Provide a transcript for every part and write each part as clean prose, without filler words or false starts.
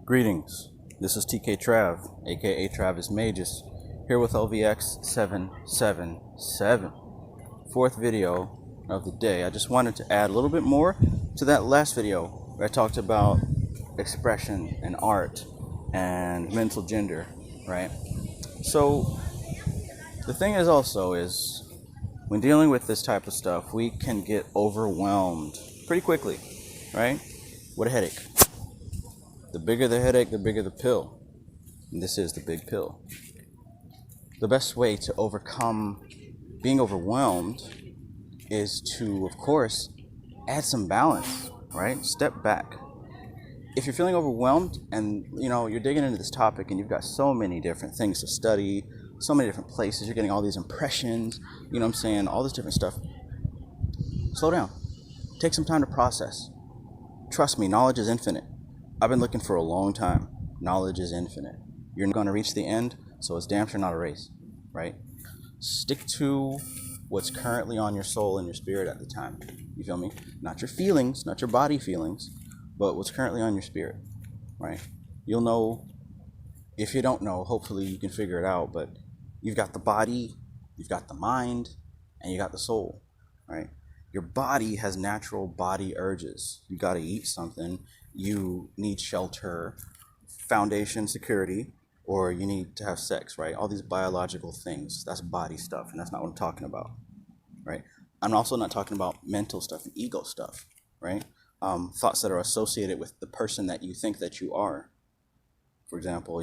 Greetings, this is TK Trav, aka Travis Magus, here with LVX777. Fourth video of the day. I just wanted to add a little bit more to that last video where I talked about expression and art and mental gender, right? So the thing is also is when dealing with this type of stuff, we can get overwhelmed pretty quickly, right? With a headache. The bigger the headache, the bigger the pill. And this is the big pill. The best way to overcome being overwhelmed is to, of course, add some balance, right? Step back. If you're feeling overwhelmed and, you're digging into this topic and you've got so many different things to study, so many different places, you're getting all these impressions, all this different stuff. Slow down. Take some time to process. Trust me, knowledge is infinite. I've been looking for a long time. Knowledge is infinite. You're going to reach the end, so it's damn sure not a race, right? Stick to what's currently on your soul and your spirit at the time. You feel me? Not your feelings, not your body feelings, but what's currently on your spirit, right? You'll know. If you don't know, hopefully you can figure it out, but you've got the body, you've got the mind, and you got the soul, right? Your body has natural body urges. You got to eat something. You need shelter, foundation, security, or you need to have sex, right? All these biological things, that's body stuff, and that's not what I'm talking about, right? I'm also not talking about mental stuff and ego stuff, right? Thoughts that are associated with the person that you think that you are. For example,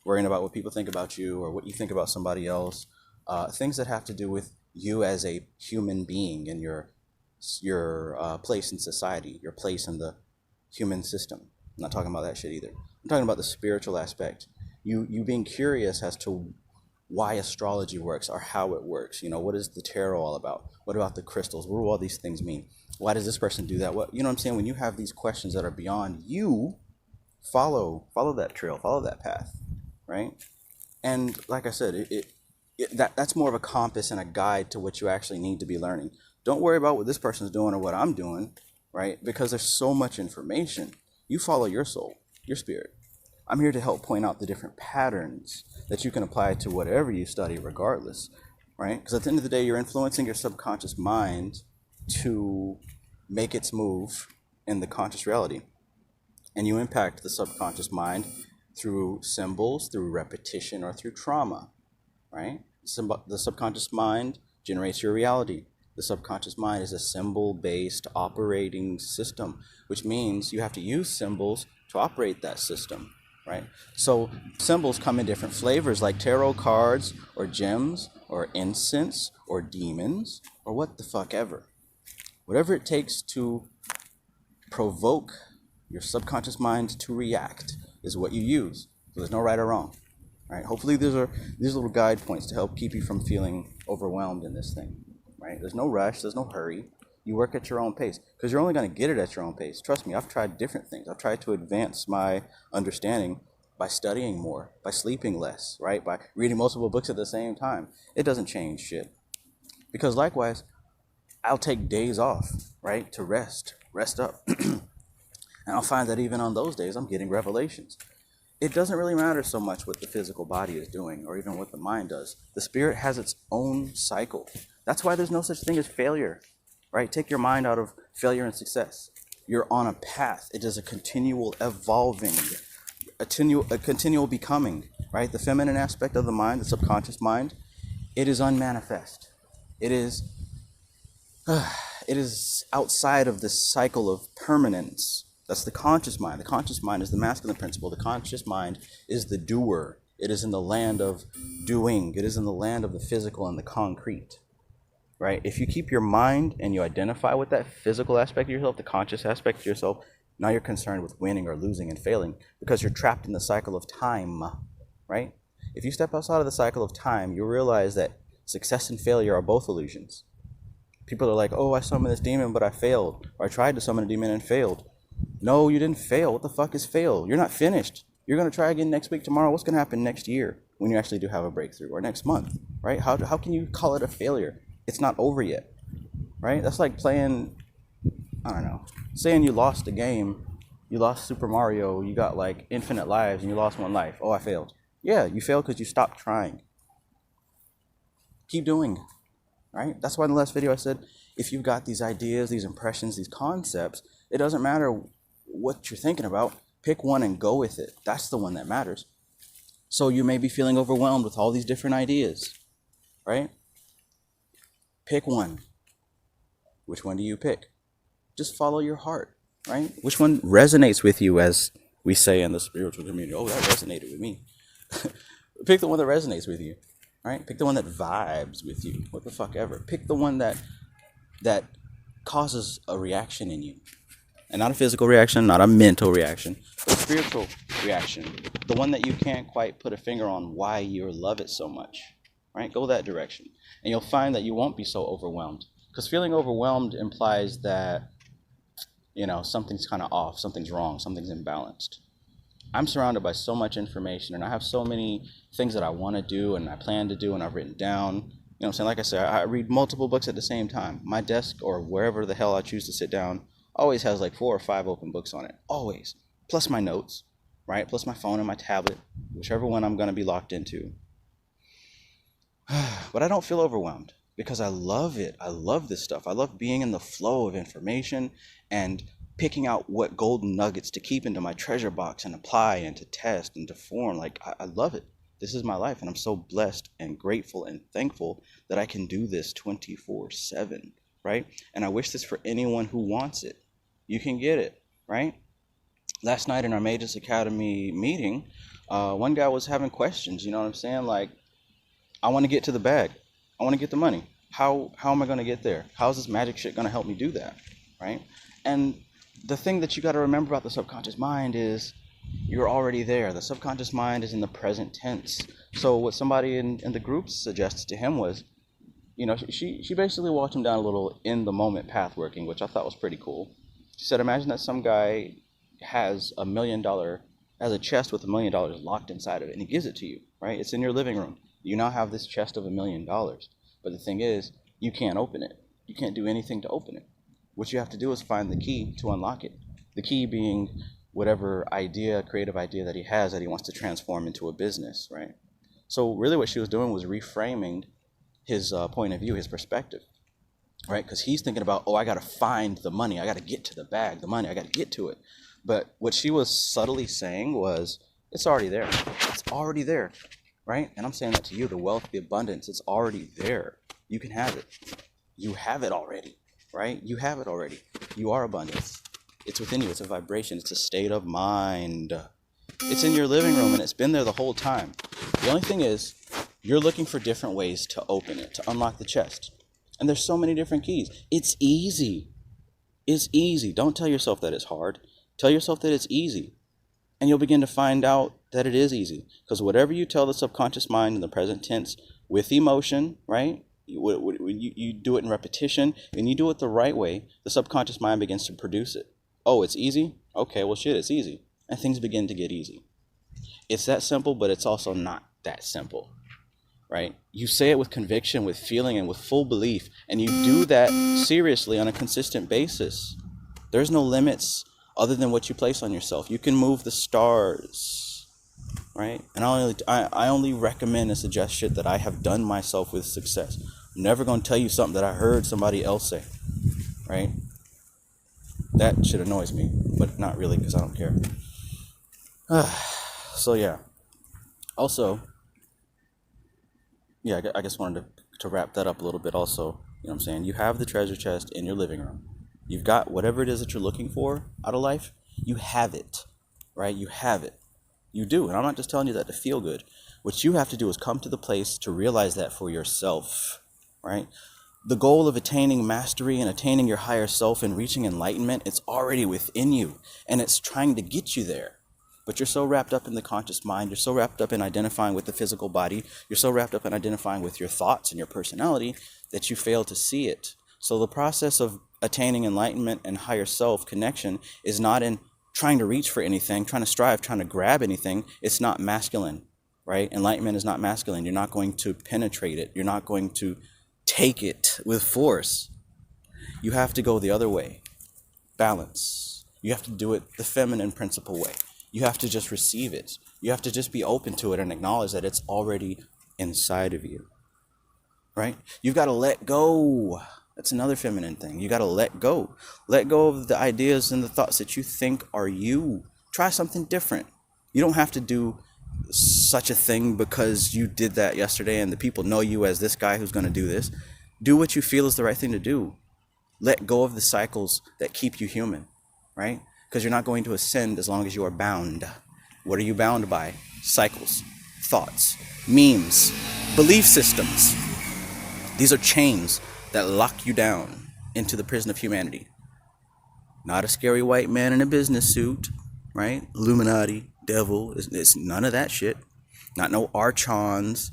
worrying about what people think about you or what you think about somebody else. Things that have to do with you as a human being and your place in society, your place in the human system. I'm not talking about that shit either. I'm talking about the spiritual aspect. You being curious as to why astrology works or how it works. What is the tarot all about? What about the crystals? What do all these things mean? Why does this person do that? When you have these questions that are beyond you, follow that trail, follow that path, right? And like I said, that's more of a compass and a guide to what you actually need to be learning. Don't worry about what this person's doing or what I'm doing, right? Because there's so much information. You follow your soul, your spirit. I'm here to help point out the different patterns that you can apply to whatever you study regardless, right? Because at the end of the day, you're influencing your subconscious mind to make its move in the conscious reality. And you impact the subconscious mind through symbols, through repetition, or through trauma, right? The subconscious mind generates your reality. The subconscious mind is a symbol-based operating system, which means you have to use symbols to operate that system, right? So symbols come in different flavors like tarot cards or gems or incense or demons or what the fuck ever. Whatever it takes to provoke your subconscious mind to react is what you use. So there's no right or wrong, right? Hopefully these little guide points to help keep you from feeling overwhelmed in this thing, right? There's no rush, there's no hurry. You work at your own pace because you're only going to get it at your own pace. Trust me, I've tried different things. I've tried to advance my understanding by studying more, by sleeping less, right? By reading multiple books at the same time. It doesn't change shit. Because likewise, I'll take days off, right? To rest up. And I'll find that even on those days, I'm getting revelations. It doesn't really matter so much what the physical body is doing or even what the mind does. The spirit has its own cycle. That's why there's no such thing as failure, right? Take your mind out of failure and success. You're on a path. It is a continual evolving, a continual becoming, right? The feminine aspect of the mind, the subconscious mind, it is unmanifest. It is outside of this cycle of permanence. That's the conscious mind. The conscious mind is the masculine principle. The conscious mind is the doer. It is in the land of doing. It is in the land of the physical and the concrete, right? If you keep your mind and you identify with that physical aspect of yourself, the conscious aspect of yourself, now you're concerned with winning or losing and failing because you're trapped in the cycle of time, right? If you step outside of the cycle of time, you realize that success and failure are both illusions. People are like, oh, I summoned this demon, but I failed. Or I tried to summon a demon and failed. No, you didn't fail. What the fuck is fail? You're not finished. You're going to try again next week, tomorrow. What's going to happen next year when you actually do have a breakthrough? Or next month, right? How can you call it a failure? It's not over yet, right? That's like playing, I don't know, saying you lost a game You lost Super Mario, you got like infinite lives and you lost one life. Oh, I failed. Yeah, you failed because you stopped trying. Keep doing, right? That's why in the last video I said, if you've got these ideas, these impressions, these concepts, it doesn't matter what you're thinking about. Pick one and go with it. That's the one that matters. So you may be feeling overwhelmed with all these different ideas, right? Pick one. Which one do you pick? Just follow your heart, right? Which one resonates with you, as we say in the spiritual community? Oh, that resonated with me. Pick the one that resonates with you, right? Pick the one that vibes with you. What the fuck ever. Pick the one that causes a reaction in you. And not a physical reaction, not a mental reaction, but a spiritual reaction. The one that you can't quite put a finger on why you love it so much, right? Go that direction. And you'll find that you won't be so overwhelmed. Because feeling overwhelmed implies that, you know, something's kind of off, something's wrong, something's imbalanced. I'm surrounded by so much information, and I have so many things that I want to do and I plan to do and I've written down. You know what I'm saying? Like I said, I read multiple books at the same time. My desk, or wherever the hell I choose to sit down, always has like 4 or 5 open books on it. Always. Plus my notes, right? Plus my phone and my tablet, whichever one I'm going to be locked into. But I don't feel overwhelmed because I love it. I love this stuff. I love being in the flow of information and picking out what golden nuggets to keep into my treasure box and apply and to test and to form. Like, I love it. This is my life, and I'm so blessed and grateful and thankful that I can do this 24/7, right? And I wish this for anyone who wants it. You can get it, right? Last night in our Magus Academy meeting, one guy was having questions, you know what I'm saying? Like, I want to get to the bag. I want to get the money. How am I going to get there? How is this magic shit going to help me do that, right? And the thing that you got to remember about the subconscious mind is you're already there. The subconscious mind is in the present tense. So what somebody in the group suggested to him was, you know, she basically walked him down a little in the moment path working, which I thought was pretty cool. She said, imagine that some guy has a chest with $1 million locked inside of it, and he gives it to you, right? It's in your living room. You now have this chest of $1 million. But the thing is, you can't open it. You can't do anything to open it. What you have to do is find the key to unlock it. The key being whatever idea, creative idea that he has that he wants to transform into a business, right? So really what she was doing was reframing his point of view, his perspective, right? Because he's thinking about, oh, I got to find the money. I got to get to the bag, the money. I got to get to it. But what she was subtly saying was, it's already there. It's already there, right? And I'm saying that to you, the wealth, the abundance, it's already there. You can have it. You have it already, right? You have it already. You are abundance. It's within you. It's a vibration. It's a state of mind. It's in your living room, and it's been there the whole time. The only thing is, you're looking for different ways to open it, to unlock the chest. And there's so many different keys. It's easy. It's easy. Don't tell yourself that it's hard. Tell yourself that it's easy. And you'll begin to find out that it is easy. Because whatever you tell the subconscious mind in the present tense with emotion, right? You do it in repetition, and you do it the right way, the subconscious mind begins to produce it. Oh, it's easy? Okay, well, shit, it's easy. And things begin to get easy. It's that simple, but it's also not that simple, right? You say it with conviction, with feeling, and with full belief, and you do that seriously on a consistent basis. There's no limits other than what you place on yourself. You can move the stars, right? And I only recommend and suggest shit that I have done myself with success. I'm never going to tell you something that I heard somebody else say, right? That shit annoys me, but not really, because I don't care. So yeah. Also, yeah, I just wanted to wrap that up a little bit also. You know what I'm saying? You have the treasure chest in your living room. You've got whatever it is that you're looking for out of life. You have it, right? You have it. You do. And I'm not just telling you that to feel good. What you have to do is come to the place to realize that for yourself, right? The goal of attaining mastery and attaining your higher self and reaching enlightenment, it's already within you, and it's trying to get you there. But you're so wrapped up in the conscious mind, you're so wrapped up in identifying with the physical body, you're so wrapped up in identifying with your thoughts and your personality that you fail to see it. So the process of attaining enlightenment and higher self connection is not in trying to reach for anything, trying to strive, trying to grab anything. It's not masculine, right? Enlightenment is not masculine. You're not going to penetrate it. You're not going to take it with force. You have to go the other way. Balance. You have to do it the feminine principle way. You have to just receive it. You have to just be open to it and acknowledge that it's already inside of you, right? You've got to let go. That's another feminine thing. You got to let go. Let go of the ideas and the thoughts that you think are you. Try something different. You don't have to do such a thing because you did that yesterday and the people know you as this guy who's going to do this. Do what you feel is the right thing to do. Let go of the cycles that keep you human, right? Because you're not going to ascend as long as you are bound. What are you bound by? Cycles, thoughts, memes, belief systems. These are chains that lock you down into the prison of humanity. Not a scary white man in a business suit, right? Illuminati, devil, it's none of that shit. Not no archons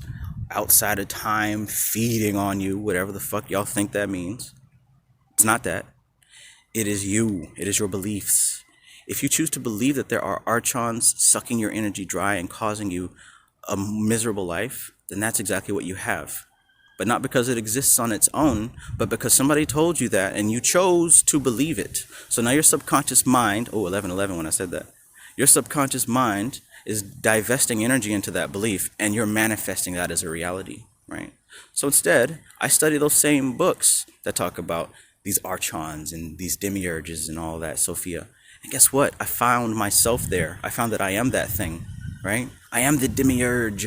outside of time feeding on you, whatever the fuck y'all think that means. It's not that. It is you. It is your beliefs. If you choose to believe that there are archons sucking your energy dry and causing you a miserable life, then that's exactly what you have. But not because it exists on its own, but because somebody told you that and you chose to believe it. So now your subconscious mind, 11:11 when I said that, your subconscious mind is divesting energy into that belief and you're manifesting that as a reality, right? So instead, I study those same books that talk about these archons and these demiurges and all that, Sophia. And guess what? I found myself there. I found that I am that thing, right? I am the demiurge.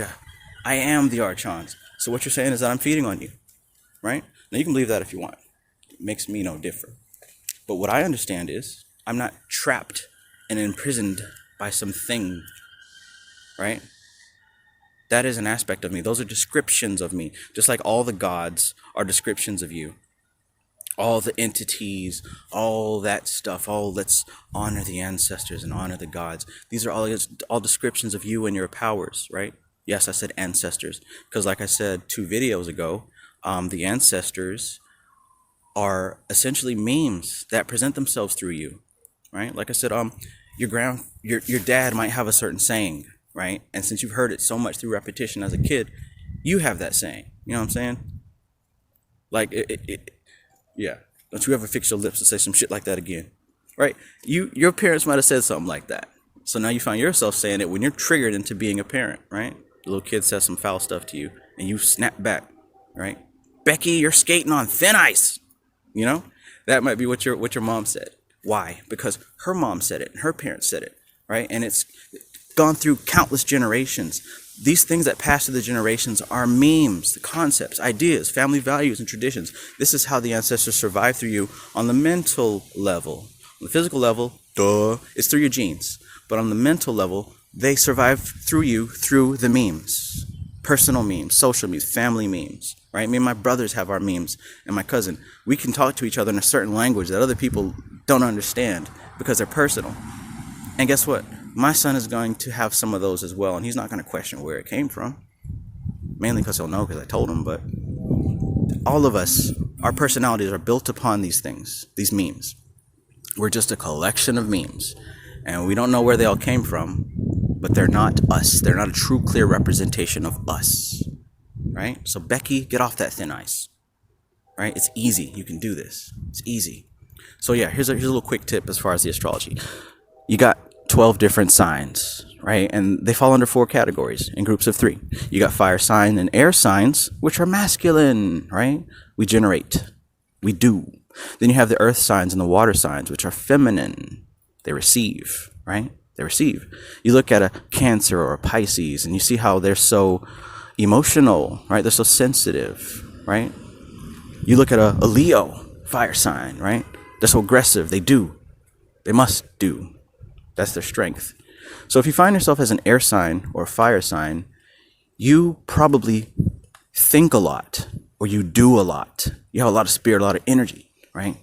I am the archons. So what you're saying is that I'm feeding on you, right? Now you can believe that if you want. It makes me no different. But what I understand is I'm not trapped and imprisoned by some thing, right? That is an aspect of me. Those are descriptions of me. Just like all the gods are descriptions of you. All the entities, all that stuff, let's honor the ancestors and honor the gods. These are all descriptions of you and your powers, right? Yes, I said ancestors, because like I said 2 videos ago, the ancestors are essentially memes that present themselves through you, right? Like I said, your dad might have a certain saying, right? And since you've heard it so much through repetition as a kid, you have that saying. You know what I'm saying? Like yeah. Don't you ever fix your lips and say some shit like that again, right? Your parents might have said something like that. So now you find yourself saying it when you're triggered into being a parent, right? The little kid says some foul stuff to you and you snap back, right? Becky, you're skating on thin ice. You know, that might be what your mom said. Why? Because her mom said it and her parents said it, right? And it's gone through countless generations. These things that pass through the generations are memes, the concepts, ideas, family values, and traditions. This is how the ancestors survive through you on the mental level. On the physical level, it's through your genes. But on the mental level, they survive through you through the memes. Personal memes, social memes, family memes, right? Me and my brothers have our memes, and my cousin. We can talk to each other in a certain language that other people don't understand because they're personal. And guess what? My son is going to have some of those as well, and he's not going to question where it came from. Mainly because he'll know because I told him, but all of us, our personalities are built upon these things, these memes. We're just a collection of memes, and we don't know where they all came from, but they're not us. They're not a true, clear representation of us, right? So Becky, get off that thin ice, right? It's easy. You can do this. It's easy. So yeah, here's a little quick tip as far as the astrology. You got 12 different signs, right? And they fall under 4 categories in groups of 3. You got fire sign and air signs, which are masculine, right? We generate. We do. Then you have the earth signs and the water signs, which are feminine. They receive, right? They receive. You look at a Cancer or a Pisces and you see how they're so emotional, right? They're so sensitive, right? You look at a Leo, fire sign, right? They're so aggressive. They do. They must do. That's their strength. So if you find yourself as an air sign or a fire sign, you probably think a lot or you do a lot. You have a lot of spirit, a lot of energy, right?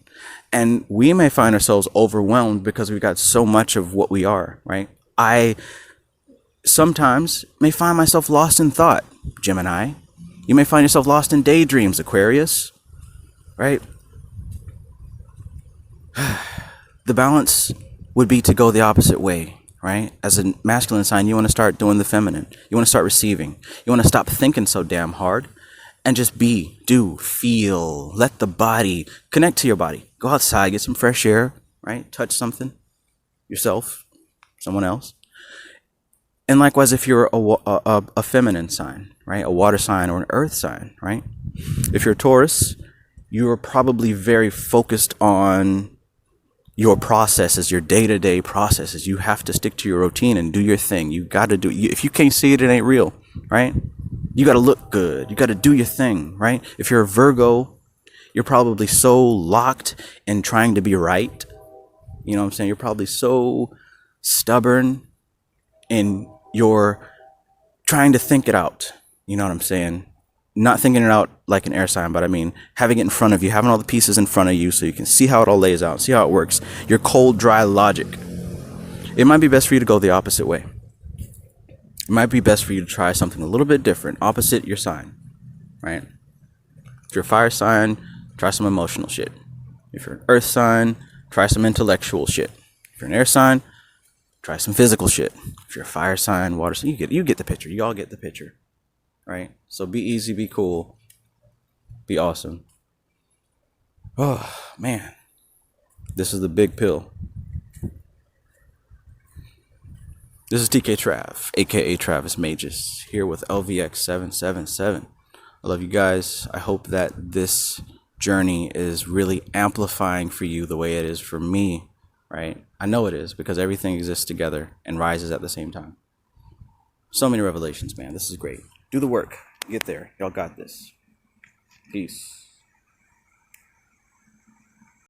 And we may find ourselves overwhelmed because we've got so much of what we are, right? I sometimes may find myself lost in thought, Gemini. You may find yourself lost in daydreams, Aquarius, right? The balance would be to go the opposite way, right? As a masculine sign, you want to start doing the feminine. You want to start receiving. You want to stop thinking so damn hard and just be, do, feel. Let the body connect to your body. Go outside, get some fresh air, right? Touch something, yourself, someone else. And likewise, if you're a feminine sign, right? A water sign or an earth sign, right? If you're a Taurus, you are probably very focused on your processes, your day-to-day processes. You have to stick to your routine and do your thing. You got to do it. If you can't see it, it ain't real, right? You got to look good. You got to do your thing, right? If you're a Virgo, you're probably so locked in trying to be right. You know what I'm saying? You're probably so stubborn and you're trying to think it out. You know what I'm saying? Not thinking it out like an air sign, but I mean having it in front of you, having all the pieces in front of you so you can see how it all lays out, see how it works. Your cold, dry logic. It might be best for you to go the opposite way. It might be best for you to try something a little bit different, opposite your sign, right? If you're a fire sign, try some emotional shit. If you're an earth sign, try some intellectual shit. If you're an air sign, try some physical shit. If you're a fire sign, water sign, you get the picture. You all get the picture, right? So be easy, be cool, be awesome. Oh, man. This is the big pill. This is TK Trav, aka Travis Magus, here with LVX777. I love you guys. I hope that this journey is really amplifying for you the way it is for me, right? I know it is because everything exists together and rises at the same time. So many revelations, man. This is great. Do the work. Get there. Y'all got this. Peace.